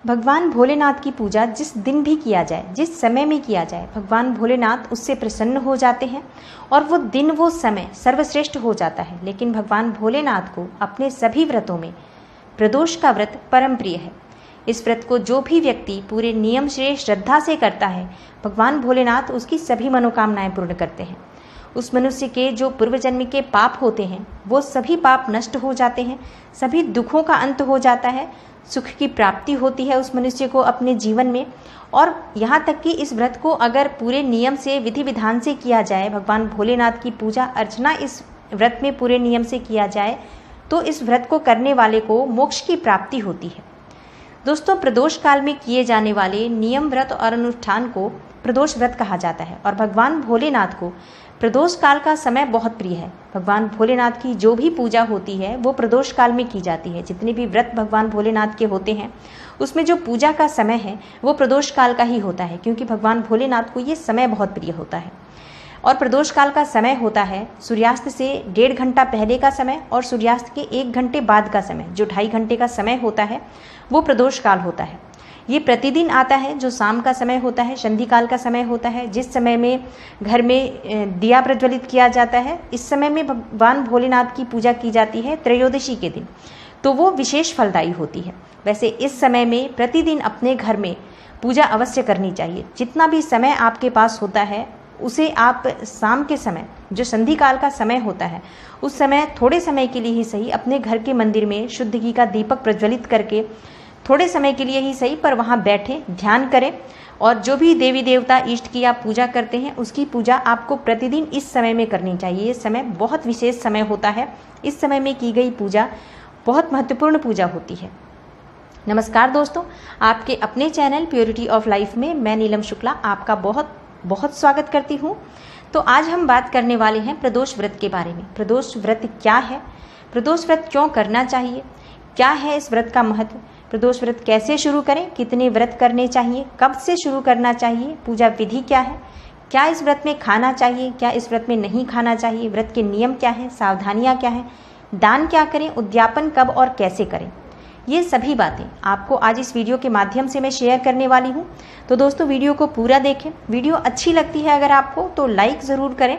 भगवान भोलेनाथ की पूजा जिस दिन भी किया जाए, जिस समय में किया जाए, भगवान भोलेनाथ उससे प्रसन्न हो जाते हैं और वो दिन वो समय सर्वश्रेष्ठ हो जाता है। लेकिन भगवान भोलेनाथ को अपने सभी व्रतों में प्रदोष का व्रत परम प्रिय है। इस व्रत को जो भी व्यक्ति पूरे नियम से श्रद्धा से करता है, भगवान भोलेनाथ उसकी सभी मनोकामनाएं पूर्ण करते हैं। उस मनुष्य के जो पूर्व जन्म के पाप होते हैं वो सभी पाप नष्ट हो जाते हैं, सभी दुखों का अंत हो जाता है, सुख की प्राप्ति होती है उस मनुष्य को अपने जीवन में। और यहाँ तक कि इस व्रत को अगर पूरे नियम से विधि विधान से किया जाए, भगवान भोलेनाथ की पूजा अर्चना इस व्रत में पूरे नियम से किया जाए, तो इस व्रत को करने वाले को मोक्ष की प्राप्ति होती है। दोस्तों, प्रदोष काल में किए जाने वाले नियम व्रत और अनुष्ठान को प्रदोष व्रत कहा जाता है और भगवान भोलेनाथ को प्रदोष काल का समय बहुत प्रिय है। भगवान भोलेनाथ की जो भी पूजा होती है वो प्रदोष काल में की जाती है। जितने भी व्रत भगवान भोलेनाथ के होते हैं उसमें जो पूजा का समय है वो प्रदोष काल का ही होता है, क्योंकि भगवान भोलेनाथ को ये समय बहुत प्रिय होता है। और प्रदोष काल का समय होता है सूर्यास्त से 1.5 घंटा पहले का समय और सूर्यास्त के 1 घंटे बाद का समय, जो 2.5 घंटे का समय होता है वो प्रदोष काल होता है। ये प्रतिदिन आता है। जो शाम का समय होता है संधि काल का समय होता है, जिस समय में घर में दिया प्रज्वलित किया जाता है, इस समय में भगवान भोलेनाथ की पूजा की जाती है त्रयोदशी के दिन, तो वो विशेष फलदायी होती है। वैसे इस समय में प्रतिदिन अपने घर में पूजा अवश्य करनी चाहिए। जितना भी समय आपके पास होता है उसे आप शाम के समय, जो संधि काल का समय होता है, उस समय थोड़े समय के लिए ही सही अपने घर के मंदिर में शुद्ध घी का दीपक प्रज्वलित करके थोड़े समय के लिए ही सही पर वहाँ बैठें, ध्यान करें। और जो भी देवी देवता इष्ट की आप पूजा करते हैं उसकी पूजा आपको प्रतिदिन इस समय में करनी चाहिए। ये समय बहुत विशेष समय होता है। इस समय में की गई पूजा बहुत महत्वपूर्ण पूजा होती है। नमस्कार दोस्तों, आपके अपने चैनल प्योरिटी ऑफ लाइफ में मैं नीलम शुक्ला आपका बहुत बहुत स्वागत करती हूँ। तो आज हम बात करने वाले हैं प्रदोष व्रत के बारे में। प्रदोष व्रत क्या है, प्रदोष व्रत क्यों करना चाहिए, क्या है इस व्रत का महत्व, प्रदोष व्रत कैसे शुरू करें, कितने व्रत करने चाहिए, कब से शुरू करना चाहिए, पूजा विधि क्या है, क्या इस व्रत में खाना चाहिए, क्या इस व्रत में नहीं खाना चाहिए, व्रत के नियम क्या हैं, सावधानियां क्या हैं, दान क्या करें, उद्यापन कब और कैसे करें, ये सभी बातें आपको आज इस वीडियो के माध्यम से मैं शेयर करने वाली हूँ। तो दोस्तों, वीडियो को पूरा देखें। वीडियो अच्छी लगती है अगर आपको तो लाइक ज़रूर करें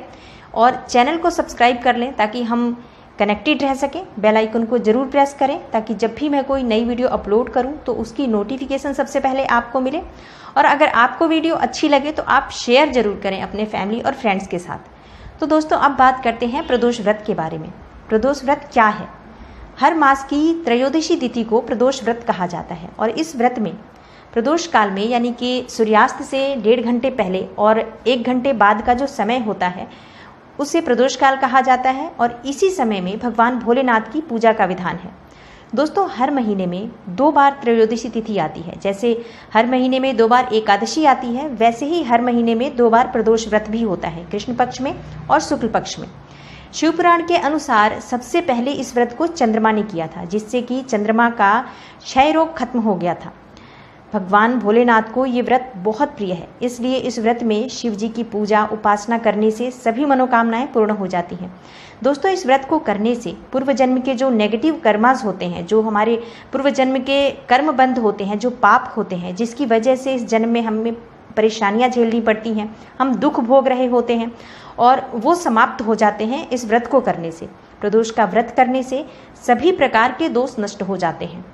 और चैनल को सब्सक्राइब कर लें ताकि हम कनेक्टेड रह सकें। बेल आइकन को ज़रूर प्रेस करें ताकि जब भी मैं कोई नई वीडियो अपलोड करूं तो उसकी नोटिफिकेशन सबसे पहले आपको मिले। और अगर आपको वीडियो अच्छी लगे तो आप शेयर ज़रूर करें अपने फैमिली और फ्रेंड्स के साथ। तो दोस्तों, अब बात करते हैं प्रदोष व्रत के बारे में। प्रदोष व्रत क्या है? हर मास की त्रयोदशी तिथि को प्रदोष व्रत कहा जाता है और इस व्रत में प्रदोष काल में यानी कि सूर्यास्त से 1.5 घंटे पहले और 1 घंटे बाद का जो समय होता है उसे प्रदोष काल कहा जाता है और इसी समय में भगवान भोलेनाथ की पूजा का विधान है। दोस्तों, हर महीने में 2 बार त्रयोदशी तिथि आती है। जैसे हर महीने में 2 बार एकादशी आती है, वैसे ही हर महीने में 2 बार प्रदोष व्रत भी होता है, कृष्ण पक्ष में और शुक्ल पक्ष में। शिवपुराण के अनुसार सबसे पहले इस व्रत को चंद्रमा ने किया था, जिससे कि चंद्रमा का क्षय रोग खत्म हो गया था। भगवान भोलेनाथ को ये व्रत बहुत प्रिय है, इसलिए इस व्रत में शिव जी की पूजा उपासना करने से सभी मनोकामनाएं पूर्ण हो जाती हैं। दोस्तों, इस व्रत को करने से पूर्व जन्म के जो नेगेटिव कर्मास होते हैं, जो हमारे पूर्व जन्म के कर्म बंध होते हैं, जो पाप होते हैं, जिसकी वजह से इस जन्म में हमें परेशानियां झेलनी पड़ती हैं, हम दुख भोग रहे होते हैं, और वो समाप्त हो जाते हैं इस व्रत को करने से। प्रदोष का व्रत करने से सभी प्रकार के दोष नष्ट हो जाते हैं।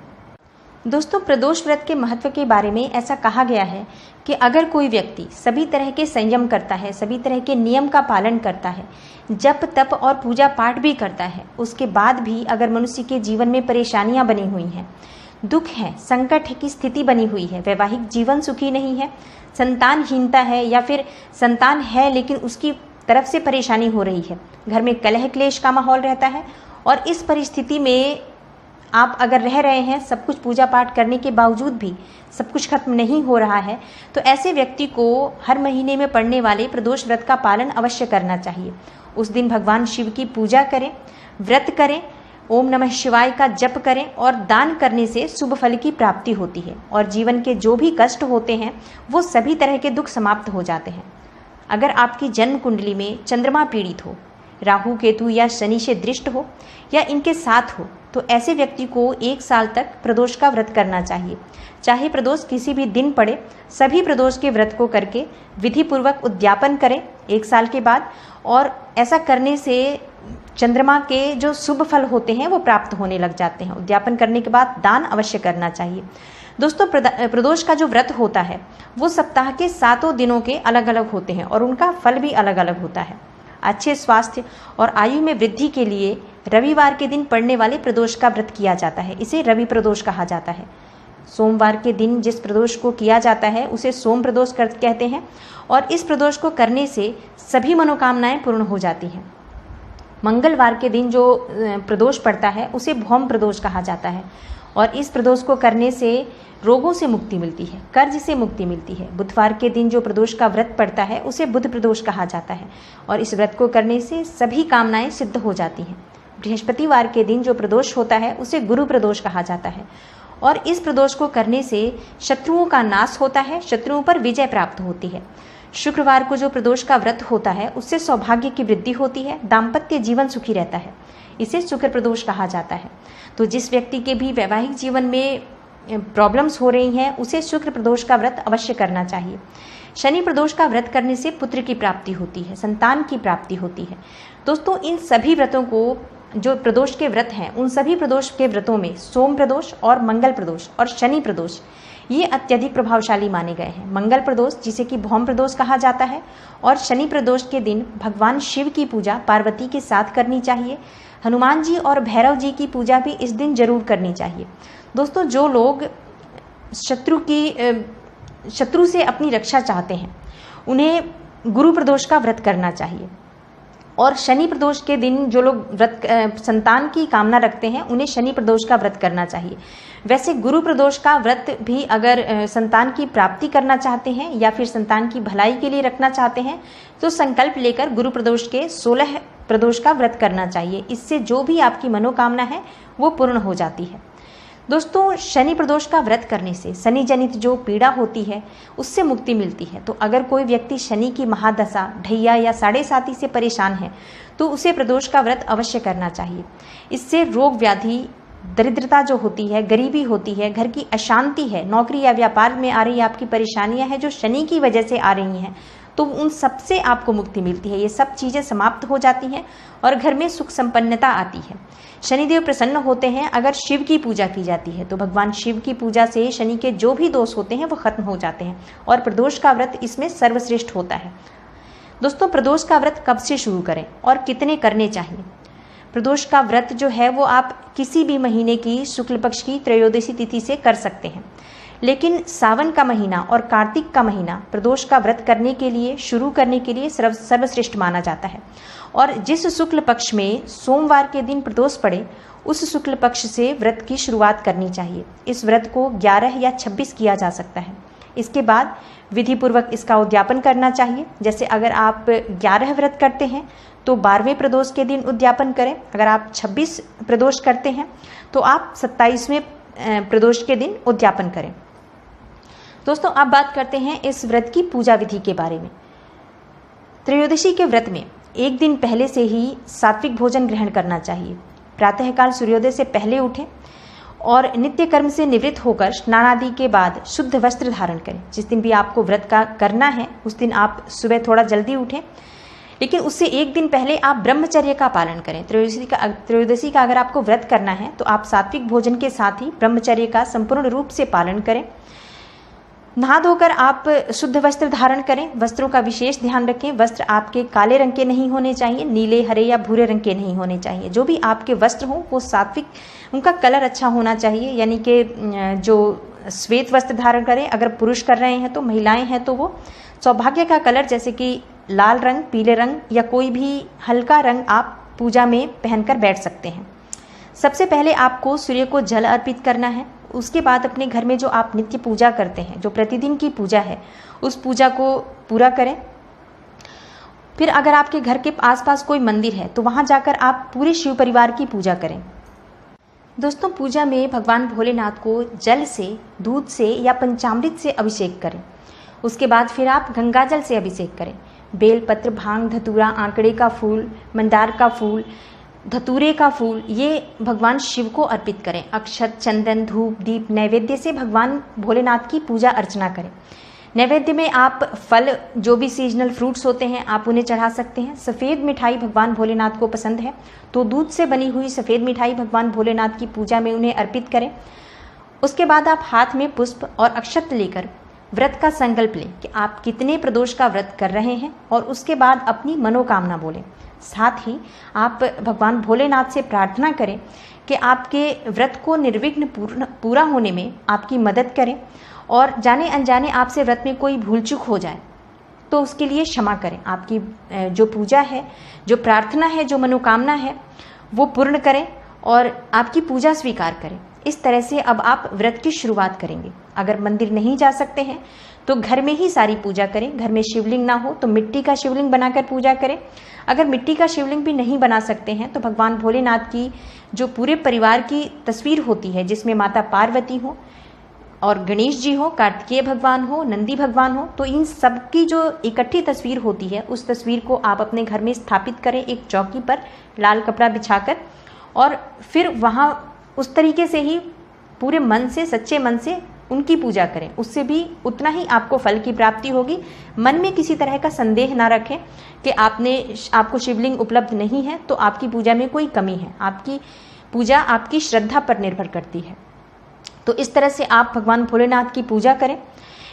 दोस्तों, प्रदोष व्रत के महत्व के बारे में ऐसा कहा गया है कि अगर कोई व्यक्ति सभी तरह के संयम करता है, सभी तरह के नियम का पालन करता है, जप तप और पूजा पाठ भी करता है, उसके बाद भी अगर मनुष्य के जीवन में परेशानियां बनी हुई हैं, दुख है, संकट की स्थिति बनी हुई है, वैवाहिक जीवन सुखी नहीं है, संतानहीनता है या फिर संतान है लेकिन उसकी तरफ से परेशानी हो रही है, घर में कलह क्लेश का माहौल रहता है और इस परिस्थिति में आप अगर रह रहे हैं, सब कुछ पूजा पाठ करने के बावजूद भी सब कुछ खत्म नहीं हो रहा है, तो ऐसे व्यक्ति को हर महीने में पड़ने वाले प्रदोष व्रत का पालन अवश्य करना चाहिए। उस दिन भगवान शिव की पूजा करें, व्रत करें, ओम नमः शिवाय का जप करें और दान करने से शुभ फल की प्राप्ति होती है और जीवन के जो भी कष्ट होते हैं वो सभी तरह के दुख समाप्त हो जाते हैं। अगर आपकी जन्म कुंडली में चंद्रमा पीड़ित हो, राहु केतु या शनि से दृष्ट हो या इनके साथ हो, तो ऐसे व्यक्ति को 1 साल तक प्रदोष का व्रत करना चाहिए। चाहे प्रदोष किसी भी दिन पड़े, सभी प्रदोष के व्रत को करके विधि पूर्वक उद्यापन करें 1 साल के बाद, और ऐसा करने से चंद्रमा के जो शुभ फल होते हैं वो प्राप्त होने लग जाते हैं। उद्यापन करने के बाद दान अवश्य करना चाहिए। दोस्तों, प्रदोष का जो व्रत होता है वो सप्ताह के 7 दिनों के अलग अलग होते हैं और उनका फल भी अलग अलग होता है। अच्छे स्वास्थ्य और आयु में वृद्धि के लिए रविवार के दिन पड़ने वाले प्रदोष का व्रत किया जाता है। इसे रवि प्रदोष कहा जाता है। सोमवार के दिन जिस प्रदोष को किया जाता है उसे सोम प्रदोष कहते हैं, और इस प्रदोष को करने से सभी मनोकामनाएं पूर्ण हो जाती हैं। मंगलवार के दिन जो प्रदोष पड़ता है उसे भौम प्रदोष कहा जाता है, और इस प्रदोष को करने से रोगों से मुक्ति मिलती है, कर्ज से मुक्ति मिलती है। बुधवार के दिन जो प्रदोष का व्रत पड़ता है उसे बुध प्रदोष कहा जाता है, और इस व्रत को करने से सभी कामनाएं सिद्ध हो जाती हैं। बृहस्पतिवार के दिन जो प्रदोष होता है उसे गुरु प्रदोष कहा जाता है, और इस प्रदोष को करने से शत्रुओं का नाश होता है, शत्रुओं पर विजय प्राप्त होती है। शुक्रवार को जो प्रदोष का व्रत होता है उससे सौभाग्य की वृद्धि होती है, दाम्पत्य जीवन सुखी रहता है। इसे शुक्र प्रदोष कहा जाता है। तो जिस व्यक्ति के भी वैवाहिक जीवन में प्रॉब्लम्स हो रही हैं उसे शुक्र प्रदोष का व्रत अवश्य करना चाहिए। शनि प्रदोष का व्रत करने से पुत्र की प्राप्ति होती है, संतान की प्राप्ति होती है। दोस्तों, इन सभी व्रतों को, जो प्रदोष के व्रत हैं, उन सभी प्रदोष के व्रतों में सोम प्रदोष और मंगल प्रदोष और शनि प्रदोष ये अत्यधिक प्रभावशाली माने गए हैं। मंगल प्रदोष, जिसे कि भौम प्रदोष कहा जाता है, और शनि प्रदोष के दिन भगवान शिव की पूजा पार्वती के साथ करनी चाहिए। हनुमान जी और भैरव जी की पूजा भी इस दिन जरूर करनी चाहिए। दोस्तों, जो लोग शत्रु से अपनी रक्षा चाहते हैं उन्हें गुरु प्रदोष का व्रत करना चाहिए, और शनि प्रदोष के दिन जो लोग संतान की कामना रखते हैं उन्हें शनि प्रदोष का व्रत करना चाहिए। वैसे गुरु प्रदोष का व्रत भी अगर संतान की प्राप्ति करना चाहते हैं या फिर संतान की भलाई के लिए रखना चाहते हैं तो संकल्प लेकर गुरु प्रदोष के 16 प्रदोष का व्रत करना चाहिए। इससे जो भी आपकी मनोकामना है वो पूर्ण हो जाती है। दोस्तों, शनि प्रदोष का व्रत करने से शनि जनित जो पीड़ा होती है उससे मुक्ति मिलती है। तो अगर कोई व्यक्ति शनि की महादशा, ढैया या साढ़े साती से परेशान है तो उसे प्रदोष का व्रत अवश्य करना चाहिए। इससे रोग व्याधि, दरिद्रता जो होती है, गरीबी होती है, घर की अशांति है, नौकरी या व्यापार में आ रही आपकी परेशानियां हैं जो शनि की वजह से आ रही हैं, तो उन सब से आपको मुक्ति मिलती है। ये सब चीज़ें समाप्त हो जाती हैं और घर में सुख संपन्नता आती है। शनिदेव प्रसन्न होते हैं अगर शिव की पूजा की जाती है, तो भगवान शिव की पूजा से शनि के जो भी दोष होते हैं वो खत्म हो जाते हैं, और प्रदोष का व्रत इसमें सर्वश्रेष्ठ होता है। दोस्तों, प्रदोष का व्रत कब से शुरू करें और कितने करने चाहिए? प्रदोष का व्रत जो है वो आप किसी भी महीने की शुक्ल पक्ष की त्रयोदशी तिथि से कर सकते हैं, लेकिन सावन का महीना और कार्तिक का महीना प्रदोष का व्रत करने के लिए, शुरू करने के लिए सर्वश्रेष्ठ माना जाता है। और जिस शुक्ल पक्ष में सोमवार के दिन प्रदोष पड़े उस शुक्ल पक्ष से व्रत की शुरुआत करनी चाहिए। इस व्रत को 11 या 26 किया जा सकता है। इसके बाद विधि पूर्वक इसका उद्यापन करना चाहिए। जैसे अगर आप 11 व्रत करते हैं तो 12वें प्रदोष के दिन उद्यापन करें। अगर आप 26 प्रदोष करते हैं तो आप 27वें प्रदोष के दिन उद्यापन करें। दोस्तों, अब बात करते हैं इस व्रत की पूजा विधि के बारे में। त्रयोदशी के व्रत में एक दिन पहले से ही सात्विक भोजन ग्रहण करना चाहिए। प्रातःकाल सूर्योदय से पहले उठें और नित्य कर्म से निवृत्त होकर स्नान आदि के बाद शुद्ध वस्त्र धारण करें। जिस दिन भी आपको व्रत का करना है उस दिन आप सुबह थोड़ा जल्दी उठें, लेकिन उससे एक दिन पहले आप ब्रह्मचर्य का पालन करें। त्रयोदशी का अगर आपको व्रत करना है तो आप सात्विक भोजन के साथ ही ब्रह्मचर्य का संपूर्ण रूप से पालन करें। नहा धोकर आप शुद्ध वस्त्र धारण करें। वस्त्रों का विशेष ध्यान रखें। वस्त्र आपके काले रंग के नहीं होने चाहिए, नीले, हरे या भूरे रंग के नहीं होने चाहिए। जो भी आपके वस्त्र हों वो सात्विक, उनका कलर अच्छा होना चाहिए, यानी कि जो श्वेत वस्त्र धारण करें। अगर पुरुष कर रहे हैं तो, महिलाएं हैं तो वो सौभाग्य का कलर जैसे कि लाल रंग, पीले रंग या कोई भी हल्का रंग आप पूजा में पहनकर बैठ सकते हैं। सबसे पहले आपको सूर्य को जल अर्पित करना है। उसके बाद अपने घर में जो आप नित्य पूजा करते हैं, जो प्रतिदिन की पूजा है, उस पूजा को पूरा करें। फिर अगर आपके घर के आसपास कोई मंदिर है तो वहां जाकर आप पूरे शिव परिवार की पूजा करें। दोस्तों, पूजा में भगवान भोलेनाथ को जल से, दूध से या पंचामृत से अभिषेक करें। उसके बाद फिर आप गंगा जल से अभिषेक करें। बेलपत्र, भांग, धतूरा, आंकड़े का फूल, मंदार का फूल, धतूरे का फूल ये भगवान शिव को अर्पित करें। अक्षत, चंदन, धूप, दीप नैवेद्य से भगवान भोलेनाथ की पूजा अर्चना करें। नैवेद्य में आप फल, जो भी सीजनल फ्रूट्स होते हैं, आप उन्हें चढ़ा सकते हैं। सफ़ेद मिठाई भगवान भोलेनाथ को पसंद है, तो दूध से बनी हुई सफ़ेद मिठाई भगवान भोलेनाथ की पूजा में उन्हें अर्पित करें। उसके बाद आप हाथ में पुष्प और अक्षत लेकर व्रत का संकल्प लें कि आप कितने प्रदोष का व्रत कर रहे हैं, और उसके बाद अपनी मनोकामना बोलें। साथ ही आप भगवान भोलेनाथ से प्रार्थना करें कि आपके व्रत को निर्विघ्न पूरा होने में आपकी मदद करें, और जाने अनजाने आपसे व्रत में कोई भूल चूक हो जाए तो उसके लिए क्षमा करें। आपकी जो पूजा है, जो प्रार्थना है, जो मनोकामना है, वो पूर्ण करें और आपकी पूजा स्वीकार करें। इस तरह से अब आप व्रत की शुरुआत करेंगे। अगर मंदिर नहीं जा सकते हैं तो घर में ही सारी पूजा करें। घर में शिवलिंग ना हो तो मिट्टी का शिवलिंग बनाकर पूजा करें। अगर मिट्टी का शिवलिंग भी नहीं बना सकते हैं तो भगवान भोलेनाथ की जो पूरे परिवार की तस्वीर होती है, जिसमें माता पार्वती हो और गणेश जी हो, कार्तिकेय भगवान हो, नंदी भगवान हो, तो इन सब की जो इकट्ठी तस्वीर होती है, उस तस्वीर को आप अपने घर में स्थापित करें एक चौकी पर लाल कपड़ा बिछाकर, और फिर वहाँ उस तरीके से ही पूरे मन से, सच्चे मन से उनकी पूजा करें। उससे भी उतना ही आपको फल की प्राप्ति होगी। मन में किसी तरह का संदेह ना रखें कि आपको शिवलिंग उपलब्ध नहीं है तो आपकी पूजा में कोई कमी है। आपकी पूजा आपकी श्रद्धा पर निर्भर करती है। तो इस तरह से आप भगवान भोलेनाथ की पूजा करें।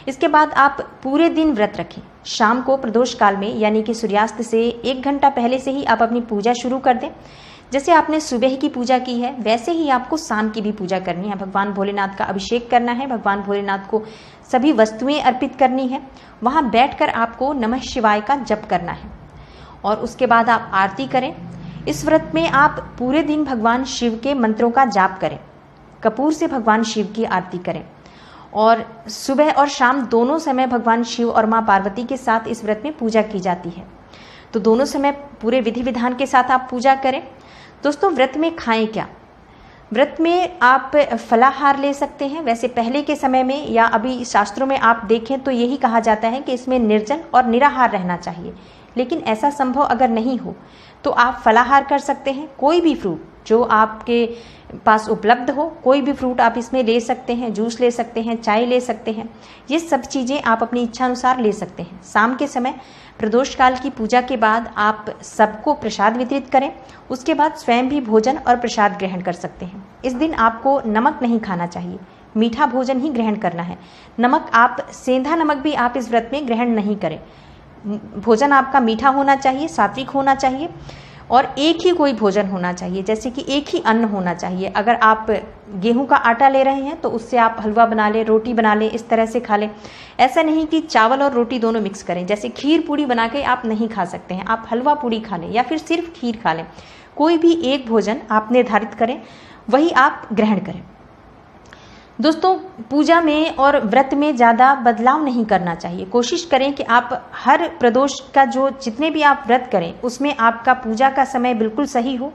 इसके बाद आप पूरे दिन व्रत रखें। शाम को प्रदोष काल में, यानी कि सूर्यास्त से 1 घंटा पहले से ही आप अपनी पूजा शुरू कर दें। जैसे आपने सुबह की पूजा की है, वैसे ही आपको शाम की भी पूजा करनी है। भगवान भोलेनाथ का अभिषेक करना है, भगवान भोलेनाथ को सभी वस्तुएं अर्पित करनी है। वहाँ बैठकर आपको नमः शिवाय का जप करना है, और उसके बाद आप आरती करें। इस व्रत में आप पूरे दिन भगवान शिव के मंत्रों का जाप करें। कपूर से भगवान शिव की आरती करें, और सुबह और शाम दोनों समय भगवान शिव और माँ पार्वती के साथ इस व्रत में पूजा की जाती है। तो दोनों समय पूरे विधि विधान के साथ आप पूजा करें। दोस्तों, व्रत में खाएं क्या? व्रत में आप फलाहार ले सकते हैं। वैसे पहले के समय में या अभी शास्त्रों में आप देखें तो यही कहा जाता है कि इसमें निर्जल और निराहार रहना चाहिए, लेकिन ऐसा संभव अगर नहीं हो तो आप फलाहार कर सकते हैं। कोई भी फ्रूट जो आपके पास उपलब्ध हो, कोई भी फ्रूट आप इसमें ले सकते हैं। जूस ले सकते हैं, चाय ले सकते हैं, ये सब चीज़ें आप अपनी इच्छा अनुसार ले सकते हैं। शाम के समय प्रदोष काल की पूजा के बाद आप सबको प्रसाद वितरित करें। उसके बाद स्वयं भी भोजन और प्रसाद ग्रहण कर सकते हैं। इस दिन आपको नमक नहीं खाना चाहिए, मीठा भोजन ही ग्रहण करना है। नमक, आप सेंधा नमक भी आप इस व्रत में ग्रहण नहीं करें। भोजन आपका मीठा होना चाहिए, सात्विक होना चाहिए, और एक ही कोई भोजन होना चाहिए, जैसे कि एक ही अन्न होना चाहिए। अगर आप गेहूं का आटा ले रहे हैं तो उससे आप हलवा बना लें, रोटी बना लें, इस तरह से खा लें। ऐसा नहीं कि चावल और रोटी दोनों मिक्स करें। जैसे खीर पूड़ी बना के आप नहीं खा सकते हैं, आप हलवा पूड़ी खा लें या फिर सिर्फ खीर खा लें। कोई भी एक भोजन आप निर्धारित करें, वही आप ग्रहण करें। दोस्तों, पूजा में और व्रत में ज़्यादा बदलाव नहीं करना चाहिए। कोशिश करें कि आप हर प्रदोष का जो जितने भी आप व्रत करें उसमें आपका पूजा का समय बिल्कुल सही हो,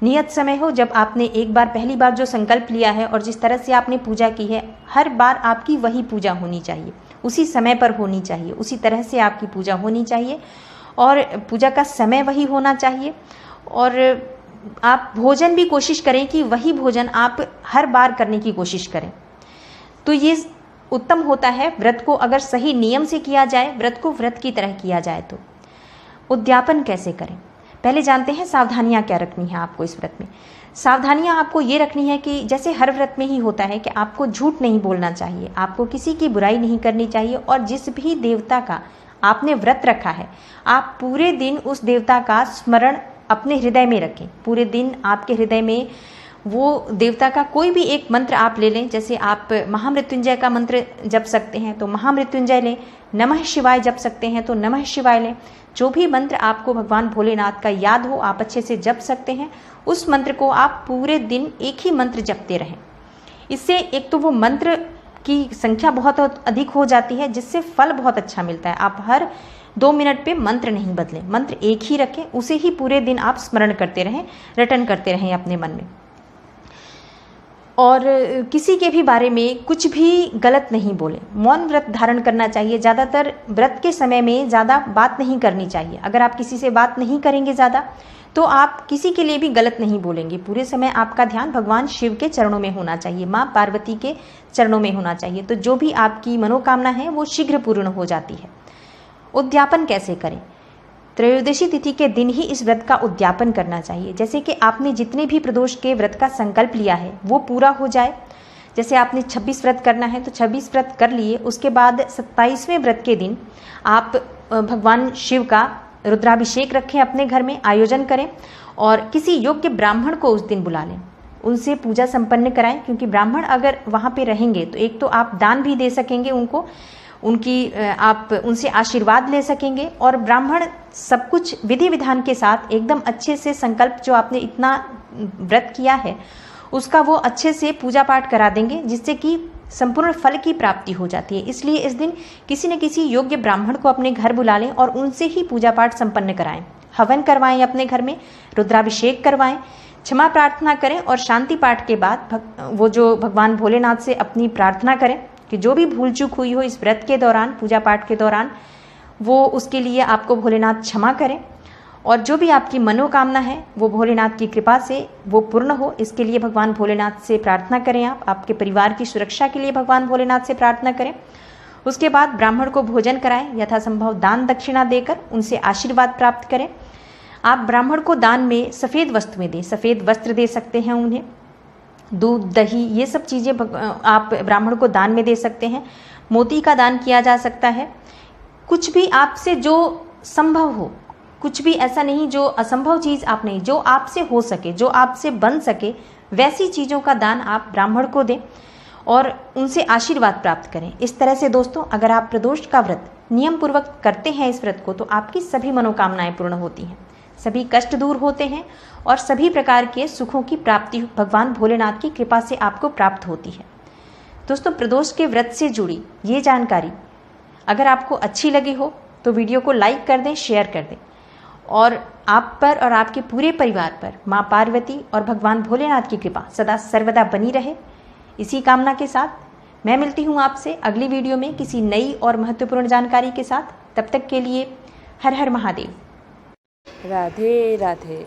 नियत समय हो। जब आपने एक बार पहली बार जो संकल्प लिया है और जिस तरह से आपने पूजा की है, हर बार आपकी वही पूजा होनी चाहिए, उसी समय पर होनी चाहिए, उसी तरह से आपकी पूजा होनी चाहिए, और पूजा का समय वही होना चाहिए। और आप भोजन भी कोशिश करें कि वही भोजन आप हर बार करने की कोशिश करें, तो ये उत्तम होता है। व्रत को अगर सही नियम से किया जाए, व्रत को व्रत की तरह किया जाए तो। उद्यापन कैसे करें, पहले जानते हैं सावधानियां क्या रखनी है आपको इस व्रत में। सावधानियां आपको ये रखनी है कि जैसे हर व्रत में ही होता है कि आपको झूठ नहीं बोलना चाहिए, आपको किसी की बुराई नहीं करनी चाहिए, और जिस भी देवता का आपने व्रत रखा है, आप पूरे दिन उस देवता का स्मरण अपने हृदय में रखें। पूरे दिन आपके हृदय में वो देवता का कोई भी एक मंत्र आप ले लें। जैसे आप महामृत्युंजय का मंत्र जप सकते हैं तो महामृत्युंजय लें, नमः शिवाय जप सकते हैं तो नमः शिवाय लें। जो भी मंत्र आपको भगवान भोलेनाथ का याद हो, आप अच्छे से जप सकते हैं। उस मंत्र को आप पूरे दिन एक ही मंत्र जपते रहें। इससे एक तो वो मंत्र की संख्या बहुत अधिक हो जाती है, जिससे फल बहुत अच्छा मिलता है। आप हर 2 मिनट पे मंत्र नहीं बदलें, मंत्र एक ही रखें, उसे ही पूरे दिन आप स्मरण करते रहें, रटन करते रहें अपने मन में। और किसी के भी बारे में कुछ भी गलत नहीं बोलें। मौन व्रत धारण करना चाहिए। ज़्यादातर व्रत के समय में ज़्यादा बात नहीं करनी चाहिए। अगर आप किसी से बात नहीं करेंगे ज़्यादा तो आप किसी के लिए भी गलत नहीं बोलेंगे। पूरे समय आपका ध्यान भगवान शिव के चरणों में होना चाहिए, माँ पार्वती के चरणों में होना चाहिए। तो जो भी आपकी मनोकामना है वो शीघ्र पूर्ण हो जाती है। उद्यापन कैसे करें? त्रयोदशी तिथि के दिन ही इस व्रत का उद्यापन करना चाहिए। जैसे कि आपने जितने भी प्रदोष के व्रत का संकल्प लिया है वो पूरा हो जाए। जैसे आपने 26 व्रत करना है तो 26 व्रत कर लिए, उसके बाद 27वें व्रत के दिन आप भगवान शिव का रुद्राभिषेक रखें, अपने घर में आयोजन करें और किसी योग्य ब्राह्मण को उस दिन बुला लें, उनसे पूजा संपन्न कराएं। क्योंकि ब्राह्मण अगर वहाँ पे रहेंगे तो एक तो आप दान भी दे सकेंगे उनको, आप उनसे आशीर्वाद ले सकेंगे और ब्राह्मण सब कुछ विधि विधान के साथ एकदम अच्छे से संकल्प जो आपने इतना व्रत किया है उसका वो अच्छे से पूजा पाठ करा देंगे, जिससे कि संपूर्ण फल की प्राप्ति हो जाती है। इसलिए इस दिन किसी न किसी योग्य ब्राह्मण को अपने घर बुला लें और उनसे ही पूजा पाठ संपन्न कराएं। हवन करवाएं, अपने घर में रुद्राभिषेक करवाएं, क्षमा प्रार्थना करें और शांति पाठ के बाद वो जो भगवान भोलेनाथ से अपनी प्रार्थना करें कि जो भी भूल चूक हुई हो इस व्रत के दौरान, पूजा पाठ के दौरान, वो उसके लिए आपको भोलेनाथ क्षमा करें और जो भी आपकी मनोकामना है वो भोलेनाथ की कृपा से वो पूर्ण हो। इसके लिए भगवान भोलेनाथ से प्रार्थना करें। आप आपके परिवार की सुरक्षा के लिए भगवान भोलेनाथ से प्रार्थना करें। उसके बाद ब्राह्मण को भोजन कराएं, यथासंभव दान दक्षिणा देकर उनसे आशीर्वाद प्राप्त करें। आप ब्राह्मण को दान में सफ़ेद वस्तुएं दें, सफ़ेद वस्त्र दे सकते हैं उन्हें, दूध दही ये सब चीज़ें आप ब्राह्मण को दान में दे सकते हैं। मोती का दान किया जा सकता है। कुछ भी आपसे जो संभव हो, कुछ भी ऐसा नहीं जो असंभव चीज़ आप नहीं, जो आपसे हो सके, जो आपसे बन सके वैसी चीज़ों का दान आप ब्राह्मण को दें और उनसे आशीर्वाद प्राप्त करें। इस तरह से दोस्तों अगर आप प्रदोष का व्रत नियम पूर्वक करते हैं इस व्रत को तो आपकी सभी मनोकामनाएं पूर्ण होती हैं, सभी कष्ट दूर होते हैं और सभी प्रकार के सुखों की प्राप्ति भगवान भोलेनाथ की कृपा से आपको प्राप्त होती है। दोस्तों प्रदोष के व्रत से जुड़ी ये जानकारी अगर आपको अच्छी लगी हो तो वीडियो को लाइक कर दें, शेयर कर दें और आप पर और आपके पूरे परिवार पर माँ पार्वती और भगवान भोलेनाथ की कृपा सदा सर्वदा बनी रहे। इसी कामना के साथ मैं मिलती हूँ आपसे अगली वीडियो में किसी नई और महत्वपूर्ण जानकारी के साथ। तब तक के लिए हर हर महादेव। राधे राधे।